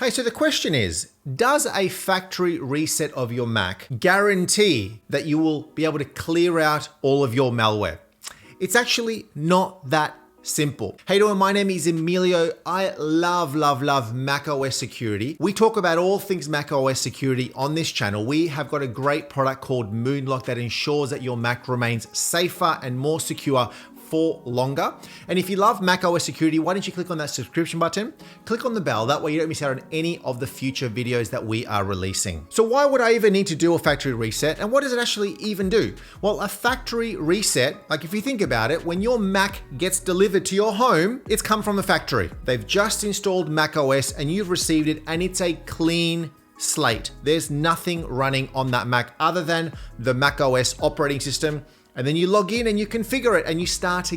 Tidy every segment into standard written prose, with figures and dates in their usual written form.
Hey, so the question is, does a factory reset of your Mac guarantee that you will be able to clear out all of your malware? It's actually not that simple. Hey doing, my name is Emilio. I love macOS security. We talk about all things macOS security on this channel. We have got a great product called Moonlock that ensures that your Mac remains safer and more secure for longer. And if you love macOS security, why don't you click on that subscription button, click on the bell, that way you don't miss out on any of the future videos that we are releasing. So why would I even need to do a factory reset, and what does it actually even do? Well, a factory reset, like if you think about it, when your Mac gets delivered to your home, it's come from the factory. They've just installed macOS and you've received it, and it's a clean slate. There's nothing running on that Mac other than the macOS operating system. And then you log in and you configure it and you start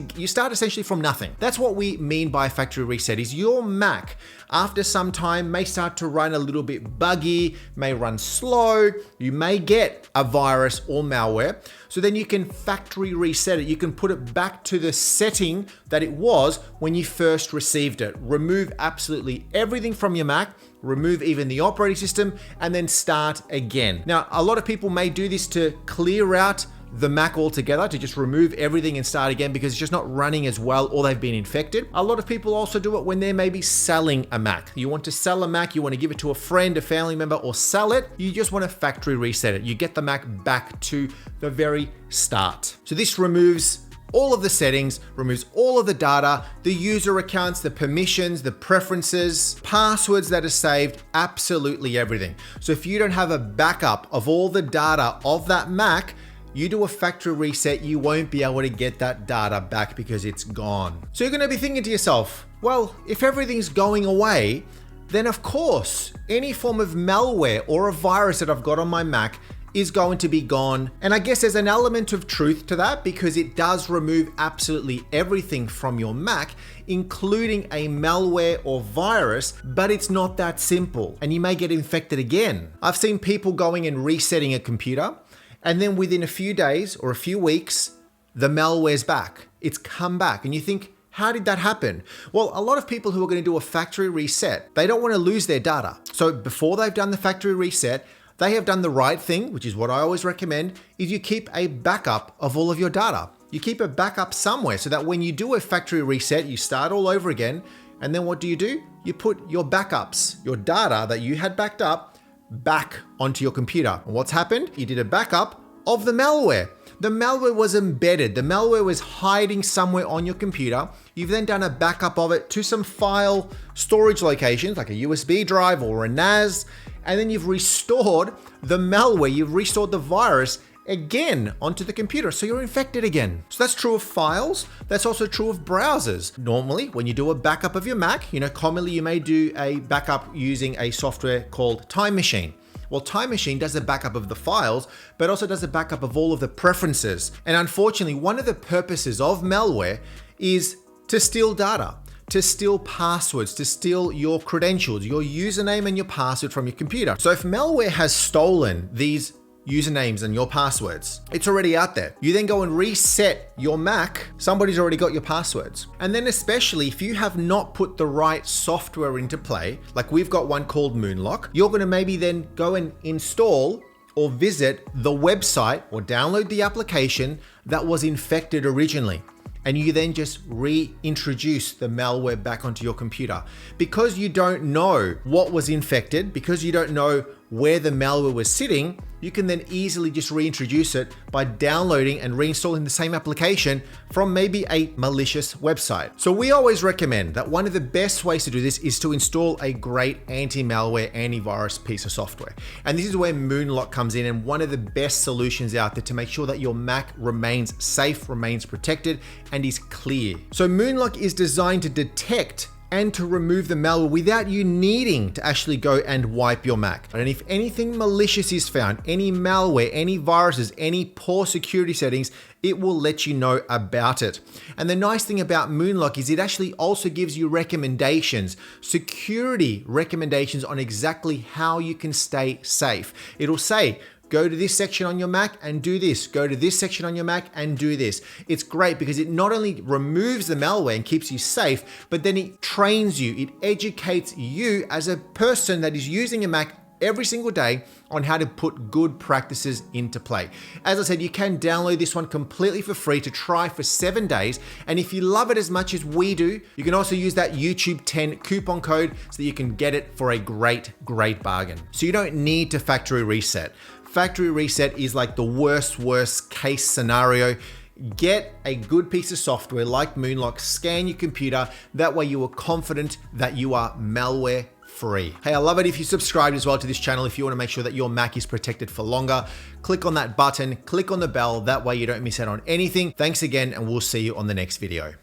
essentially from nothing. That's what we mean by factory reset, is your Mac after some time may start to run a little bit buggy, may run slow, you may get a virus or malware. So then you can factory reset it. You can put it back to the setting that it was when you first received it. Remove absolutely everything from your Mac, remove even the operating system, and then start again. Now, a lot of people may do this to clear out the Mac altogether, to just remove everything and start again because it's just not running as well or they've been infected. A lot of people also do it when they're maybe selling a Mac. You want to sell a Mac, you want to give it to a friend, a family member, or sell it. You just want to factory reset it. You get the Mac back to the very start. So this removes all of the settings, removes all of the data, the user accounts, the permissions, the preferences, passwords that are saved, absolutely everything. So if you don't have a backup of all the data of that Mac, you do a factory reset, you won't be able to get that data back because it's gone. So you're going to be thinking to yourself, well, if everything's going away, then of course, any form of malware or a virus that I've got on my Mac is going to be gone. And I guess there's an element of truth to that because it does remove absolutely everything from your Mac, including a malware or virus, but it's not that simple and you may get infected again. I've seen people going and resetting a computer, and then within a few days or a few weeks, the malware's back. It's come back. And you think, how did that happen? Well, a lot of people who are going to do a factory reset, they don't want to lose their data. So before they've done the factory reset, they have done the right thing, which is what I always recommend, is you keep a backup of all of your data. You keep a backup somewhere so that when you do a factory reset, you start all over again. And then what do? You put your backups, your data that you had backed up, back onto your computer. And what's happened? You did a backup of the malware. The malware was embedded. The malware was hiding somewhere on your computer. You've then done a backup of it to some file storage locations like a USB drive or a NAS, and then you've restored the malware, you've restored the virus again onto the computer, so you're infected again. So that's true of files. That's also true of browsers. Normally, when you do a backup of your Mac, commonly you may do a backup using a software called Time Machine. Well, Time Machine does a backup of the files, but also does a backup of all of the preferences. And unfortunately, one of the purposes of malware is to steal data, to steal passwords, to steal your credentials, your username and your password from your computer. So if malware has stolen these usernames and your passwords, it's already out there. You then go and reset your Mac, somebody's already got your passwords. And then especially if you have not put the right software into play, like we've got one called Moonlock, you're gonna maybe then go and install or visit the website or download the application that was infected originally. And you then just reintroduce the malware back onto your computer. Because you don't know what was infected, because you don't know where the malware was sitting, you can then easily just reintroduce it by downloading and reinstalling the same application from maybe a malicious website. So we always recommend that one of the best ways to do this is to install a great anti-malware, antivirus piece of software. And this is where Moonlock comes in, and one of the best solutions out there to make sure that your Mac remains safe, remains protected, and is clear. So Moonlock is designed to detect and to remove the malware without you needing to actually go and wipe your Mac. And if anything malicious is found, any malware, any viruses, any poor security settings, it will let you know about it. And the nice thing about Moonlock is it actually also gives you recommendations, security recommendations on exactly how you can stay safe. It'll say, Go to this section on your Mac and do this. Go to this section on your Mac and do this. It's great because it not only removes the malware and keeps you safe, but then it trains you. It educates you as a person that is using a Mac every single day on how to put good practices into play. As I said, you can download this one completely for free to try for 7 days. And if you love it as much as we do, you can also use that YouTube 10 coupon code so that you can get it for a great bargain. So you don't need to factory reset. Factory reset is like the worst case scenario. Get a good piece of software like Moonlock, scan your computer. That way you are confident that you are malware free. Hey, I love it if you subscribe as well to this channel if you want to make sure that your Mac is protected for longer. Click on that button, click on the bell. That way you don't miss out on anything. Thanks again, and we'll see you on the next video.